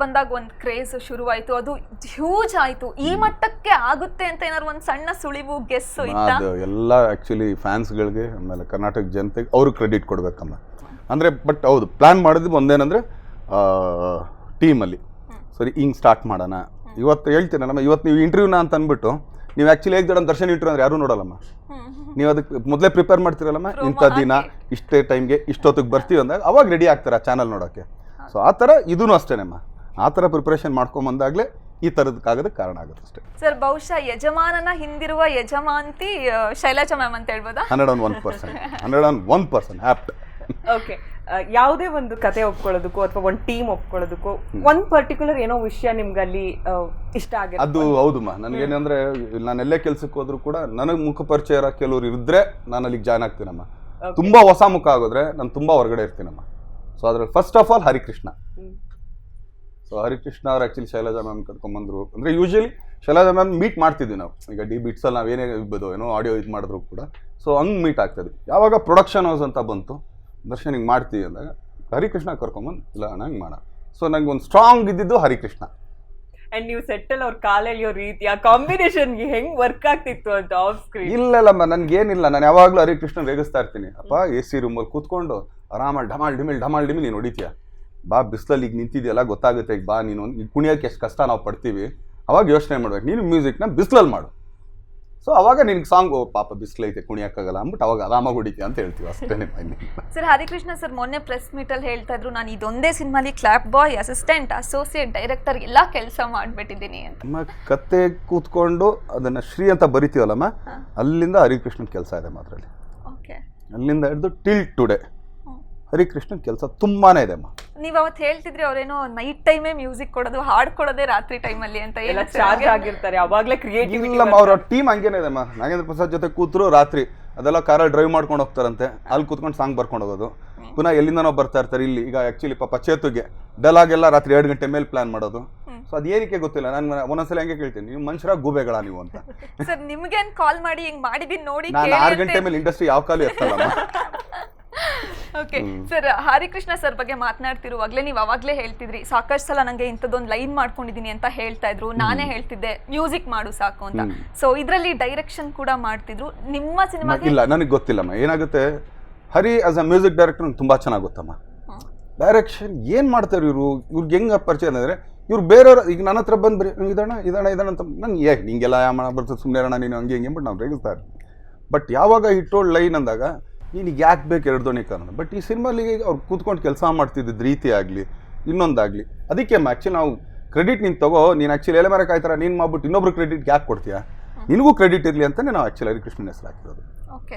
ಬಂದಾಗ ಒಂದು ಕ್ರೇಜ್ ಶುರುವಾಯಿತು, ಅದು ಹ್ಯೂಜ್ ಆಯಿತು. ಈ ಮಟ್ಟಕ್ಕೆ ಆಗುತ್ತೆ ಅಂತ ಏನಾದ್ರು ಒಂದು ಸಣ್ಣ ಸುಳಿವು ಗೆಸ್ಸು ಇತ್ತಾ? ಅದು ಎಲ್ಲ ಆ್ಯಕ್ಚುಲಿ ಫ್ಯಾನ್ಸ್ಗಳಿಗೆ ಆಮೇಲೆ ಕರ್ನಾಟಕ ಜನತೆಗೆ ಅವ್ರಿಗೆ ಕ್ರೆಡಿಟ್ ಕೊಡಬೇಕಮ್ಮ. ಅಂದರೆ ಬಟ್ ಹೌದು ಪ್ಲ್ಯಾನ್ ಮಾಡಿದ್ದು ಒಂದೇನಂದರೆ ಟೀಮಲ್ಲಿ ಸರಿ ಹಿಂಗೆ ಸ್ಟಾರ್ಟ್ ಮಾಡೋಣ. ಇವತ್ತು ಹೇಳ್ತೀನಲ್ಲಮ್ಮ, ಇವತ್ತು ನೀವು ಇಂಟರ್ವ್ಯೂನ ಅಂತ ಅಂದ್ಬಿಟ್ಟು ನೀವು ಆ್ಯಕ್ಚುಲಿ ಹೇಗೆ ದರ್ಶನ್ ಇಂಟರ್ವ್ಯೂ ಅಂದ್ರೆ ಯಾರೂ ನೋಡಲ್ಲಮ್ಮ. ನೀವು ಅದಕ್ಕೆ ಮೊದಲೇ ಪ್ರಿಪೇರ್ ಮಾಡ್ತೀರಲ್ಲಮ್ಮ, ಇಂಥ ದಿನ ಇಷ್ಟೇ ಟೈಮ್ಗೆ ಇಷ್ಟೊತ್ತಿಗೆ ಬರ್ತೀವಿ ಅಂದಾಗ ಅವಾಗ ರೆಡಿ ಆಗ್ತಾರೆ ಆ ಚಾನಲ್ ನೋಡೋಕ್ಕೆ. ಸೊ ಆ ಥರ ಇದೂ ಅಷ್ಟೇನಮ್ಮ, ಆ ಥರ ಪ್ರಿಪ್ರೇಷನ್ ಮಾಡ್ಕೊಂಬಂದಾಗಲೇ ಈ ಥರದಕ್ಕಾಗೋದಕ್ಕೆ ಕಾರಣ ಆಗುತ್ತೆ ಅಷ್ಟೇ. ಸರ್ ಬಹುಶಃ ಯಜಮಾನನ ಹಿಂದಿರುವ ಯಜಮಾಂತಿ ಶೈಲಜಾ ಮ್ಯಾಮ್ ಅಂತ ಹೇಳ್ಬೋದಾ? 101% ಆ್ಯಪ್ಟ್. ಓಕೆ, ಯಾವುದೇ ಒಂದು ಕತೆ ಒಪ್ಕೊಳ್ಳೋದಕ್ಕೂ ಅಥವಾ ಒಂದು ಟೀಮ್ ಒಪ್ಕೊಳ್ಳೋದಕ್ಕೂ ಒಂದು ಪರ್ಟಿಕ್ಯುಲರ್ ಏನೋ ವಿಷಯ ನಿಮ್ಗೆ ಅಲ್ಲಿ ಇಷ್ಟ ಆಗಿದೆ? ಅದು ಹೌದಮ್ಮ. ನನಗೇನಂದ್ರೆ ನಾನು ಎಲ್ಲೇ ಕೆಲ್ಸಕ್ಕೆ ಹೋದ್ರು ಕೂಡ ನನಗೆ ಮುಖ ಪರಿಚಯ ಇರೋ ಕೆಲವ್ರು ಇದ್ರೆ ನಾನು ಅಲ್ಲಿಗೆ ಜಾಯ್ನ್ ಆಗ್ತೀನಮ್ಮ. ತುಂಬಾ ಹೊಸ ಮುಖ ಆಗೋದ್ರೆ ನಾನು ತುಂಬಾ ಹೊರಗಡೆ ಇರ್ತೀನಮ್ಮ. ಸೊ ಅದ್ರಲ್ಲಿ first of all Harikrishna. So Harikrishna ಅವ್ರು ಆ್ಯಕ್ಚುಲಿ ಶೈಲಜಾ ಮ್ಯಾಮ್ ಕರ್ಕೊಂಡ್ಬಂದ್ರು. ಅಂದರೆ ಯೂಶಲಿ ಶೈಲಜಾ ಮ್ಯಾಮ್ ಮೀಟ್ ಮಾಡ್ತಿದ್ವಿ ನಾವು. ಈಗ ಡಿ ಬಿಟ್ಸಲ್ಲಿ ನಾವೇನೇ ಇರ್ಬೋದು ಏನೋ ಆಡಿಯೋ ಇದು ಮಾಡಿದ್ರು ಕೂಡ ಸೊ ಹಂಗೆ ಮೀಟ್ ಆಗ್ತದೆ. ಯಾವಾಗ ಪ್ರೊಡಕ್ಷನ್ ಹೌಸ್ ಅಂತ ಬಂತು, ದರ್ಶನ್ ಹಿಂಗೆ ಮಾಡ್ತೀವಿ ಅಂದಾಗ ಹರಿಕೃಷ್ಣ ಕರ್ಕೊಂಬಂದು ಇಲ್ಲ ನಂಗೆ ಮಾಡ. ಸೊ ನಂಗೆ ಒಂದು ಸ್ಟ್ರಾಂಗ್ ಇದ್ದಿದ್ದು ಹರಿಕೃಷ್ಣ. ಅಂಡ್ ನೀವು ಸೆಟ್ಟಲ್ ಅವ್ರ ಕಾಲೆಳೆಯೋ ರೀತಿ, ಆ ಕಾಂಬಿನೇಷನ್ಗೆ ಹೆಂಗ್ ವರ್ಕ್ ಆಗ್ತಿತ್ತು ಅಂತ ಆಫ್ ಸ್ಕ್ರೀನ್? ಇಲ್ಲಲ್ಲಮ್ಮ, ನನ್ಗೇನಿಲ್ಲ, ನಾನು ಯಾವಾಗಲೂ ಹರಿಕೃಷ್ಣ ರೇಗಿಸ್ತಾ ಇರ್ತೀನಿ. ಅಪ್ಪ AC ರೂಮಲ್ಲಿ ಕೂತ್ಕೊಂಡು ಆರಾಮಾಗಿ ಢಮಾಲ್ ಡಿಮಿಲ್ ನೀನು ಹೊಡಿತೀಯ, ಬಾ ಬಿಸಿಲಲ್ಲಿ ಈಗ ನಿಂತಿದೆಯಲ್ಲ ಗೊತ್ತಾಗುತ್ತೆ, ಈಗ ಬಾ ನೀನು ಈಗ ಕುಣಿಯೋಕ್ಕೆ ಎಷ್ಟು ಕಷ್ಟ ನಾವು ಪಡ್ತೀವಿ, ಅವಾಗ ಯೋಚನೆ ಮಾಡ್ಬೇಕು, ನೀನು ಮ್ಯೂಸಿಕ್ನ ಬಿಸಿಲಲ್ಲಿ ಮಾಡು. ಸೊ ಅವಾಗ ನಿನ್ಗೆ ಸಾಂಗ್ ಪಾಪ ಬಿಸಿಲೈತೆ ಕುಣಿಯೋಕ್ಕಾಗಲ್ಲ ಅಂದ್ಬಿಟ್ಟು ಅವಾಗ ಆರಾಮಾಗಿ ಹೊಡಿತೀಯ ಅಂತ ಹೇಳ್ತೀವಿ ಅಷ್ಟೇ. ಸರ್ ಹರಿಕೃಷ್ಣ ಸರ್ ಮೊನ್ನೆ ಪ್ರೆಸ್ ಮೀಟಲ್ಲಿ ಹೇಳ್ತಾ ಇದ್ರು, ನಾನು ಇದೊಂದೇ ಸಿನಿಮಾಲಿ ಕ್ಲಾಪ್ ಬಾಯ್, ಅಸಿಸ್ಟೆಂಟ್, ಅಸೋಸಿಯೇಟ್ ಡೈರೆಕ್ಟರ್ ಎಲ್ಲ ಕೆಲಸ ಮಾಡಿಬಿಟ್ಟಿದ್ದೀನಿ ಅಂತ. ನಮ್ಮ ಕತೆ ಕೂತ್ಕೊಂಡು ಅದನ್ನು ಶ್ರೀ ಅಂತ ಬರಿತೀವಲ್ಲಮ್ಮ, ಅಲ್ಲಿಂದ ಹರಿಕೃಷ್ಣನ ಕೆಲಸ ಇದೆ ಮಾತ್ರಲ್ಲಿ. ಓಕೆ, ಅಲ್ಲಿಂದ ಹಿಡಿದು ಟಿಲ್ ಟುಡೇ ಹರಿಕೃಷ್ಣನ್ ಕೆಲಸ ತುಂಬಾನೇ ಇದೆ ಅಮ್ಮ. ನೀವು ಅವತ್ತು ಹೇಳ್ತಿದ್ರಿ ಅವ್ರೇನೋ ನೈಟ್ ಟೈಮೇ ಮ್ಯೂಸಿಕ್ ಕೊಡೋದು, ಹಾಡ್ ಕೊಡೋದೇ ರಾತ್ರಿ ಟೈಮಲ್ಲಿ ಅಂತ. ಎಲ್ಲ ಚಾರ್ಜ್ ಆಗಿರ್ತಾರೆ ಅವಾಗಲೇ ಕ್ರಿಯೇಟಿವಿಟಿ. ಇಲ್ಲಮ್ಮ, ಅವ್ರ ಟೀಮ್ ಹಂಗೇನೆ ಇದೆ ಅಮ್ಮ. ನಾಗೇಂದ್ರ ಪ್ರಸಾದ್ ಜೊತೆ ಕೂತ್ರು ರಾತ್ರಿ ಅದೆಲ್ಲ ಕಾರಲ್ಲಿ ಡ್ರೈವ್ ಮಾಡ್ಕೊಂಡು ಹೋಗ್ತಾರಂತೆ, ಅಲ್ಲಿ ಕೂತ್ಕೊಂಡು ಸಾಂಗ್ ಬರ್ಕೊಂಡು ಹೋಗೋದು. ಪುನಃ ಎಲ್ಲಿಂದನೋ ಬರ್ತಾ ಇರ್ತಾರೆ ಇಲ್ಲಿ. ಈಗ ಆ್ಯಕ್ಚುಲಿ ಪಾಪ ಚೇತುಗೆ ಡಲಾಗೆಲ್ಲ ರಾತ್ರಿ 2 ಗಂಟೆ ಮೇಲೆ ಪ್ಲಾನ್ ಮಾಡೋದು. ಸೊ ಅದೇನಕ್ಕೆ ಗೊತ್ತಿಲ್ಲ, ನಾನು ಒಂದೊಂದ್ಸಲ ಹಂಗೆ ಕೇಳ್ತೀನಿ, ನೀವು ಮನುಷ್ಯರಾಗ ಗೂಬೆಗಳ ನೀವು ಅಂತ. ಸರ್ ನಿಮ್ಗೇನು ಕಾಲ್ ಮಾಡಿ ಹಿಂಗೆ ಮಾಡಿದ್ದೀನಿ ನೋಡಿ? ನಾನು 6 ಗಂಟೆ ಮೇಲೆ ಇಂಡಸ್ಟ್ರಿ ಯಾವ ಕಾಲು ಎತ್ತಲ್ಲಮ್ಮ. ಓಕೆ ಸರ್, ಹರಿಕೃಷ್ಣ ಸರ್ ಬಗ್ಗೆ ಮಾತನಾಡ್ತಿರುವಾಗಲೇ ನೀವು ಅವಾಗಲೇ ಹೇಳ್ತಿದ್ರಿ, ಸಾಕಷ್ಟು ಸಲ ನನಗೆ ಇಂಥದ್ದೊಂದು ಲೈನ್ ಮಾಡ್ಕೊಂಡಿದ್ದೀನಿ ಅಂತ ಹೇಳ್ತಾ ಇದ್ರು. ನಾನೇ ಹೇಳ್ತಿದ್ದೆ ಮ್ಯೂಸಿಕ್ ಮಾಡು ಸಾಕು ಅಂತ. ಸೊ ಇದರಲ್ಲಿ ಡೈರೆಕ್ಷನ್ ಕೂಡ ಮಾಡ್ತಿದ್ರು ನಿಮ್ಮ ಸಿನಿಮಾಗೆ? ಇಲ್ಲ, ನನಗೆ ಗೊತ್ತಿಲ್ಲಮ್ಮ ಏನಾಗುತ್ತೆ. ಹರಿ ಆಸ್ ಅ ಮ್ಯೂಸಿಕ್ ಡೈರೆಕ್ಟರ್ ನಂಗೆ ತುಂಬ ಚೆನ್ನಾಗಿ ಗೊತ್ತಮ್ಮ. ಡೈರೆಕ್ಷನ್ ಏನು ಮಾಡ್ತಾರೆ ಇವ್ರಿಗೆ ಹೆಂಗೆ ಪರಿಚಯ ಅಂದರೆ, ಇವ್ರು ಬೇರೆಯವ್ರು ಈಗ ನನ್ನ ಹತ್ರ ಬಂದು ಬರೀ ಇದಣ್ಣ ಅಂತ ನಂಗೆ ನಿಂಗೆಲ್ಲ ಬರ್ತದೆ ಸುಮ್ಮನೆ ಇರೋಣ ನೀನು ಹಂಗೆ ಹಿಂಗೆ ಅಂದ್ಬಿಟ್ಟು ನಾವು ರೇಗಿಸ್ತಾ ಇರ್ತೀವಿ. ಬಟ್ ಯಾವಾಗ ಹಿಟ್ಟೋಲ್ಡ್ ಲೈನ್ ಅಂದಾಗ ನೀನು ಯಾಕೆ ಬೇಕು 2 ದೋಣಿ ಕಾರಣ. ಬಟ್ ಈ ಸಿನಿಮಾಲಿ ಅವ್ರು ಕೂತ್ಕೊಂಡು ಕೆಲಸ ಮಾಡ್ತಿದ್ದ ರೀತಿ ಆಗಲಿ ಇನ್ನೊಂದಾಗಲಿ, ಅದಕ್ಕೆ ಆ್ಯಕ್ಚುಲಿ ನಾವು ಕ್ರೆಡಿಟ್ ನೀನು ತಗೋ, ನೀನು ಆ್ಯಕ್ಚುಲಿ ಎಲೆ ಮರ ಕಾಯ್ತಾರ ನೀನು ಮಾಡ್ಬಿಟ್ಟು ಇನ್ನೊಬ್ರು ಕ್ರೆಡಿಟ್ ಯಾಕೆ ಕೊಡ್ತೀಯಾ, ನಿನಗೂ ಕ್ರೆಡಿಟ್ ಇರಲಿ ಅಂತಲೇ ನಾವು ಆ್ಯಕ್ಚುಲಿ ಹರಿಕೃಷ್ಣನ ಹೆಸರು ಹಾಕಿರೋದು. ಓಕೆ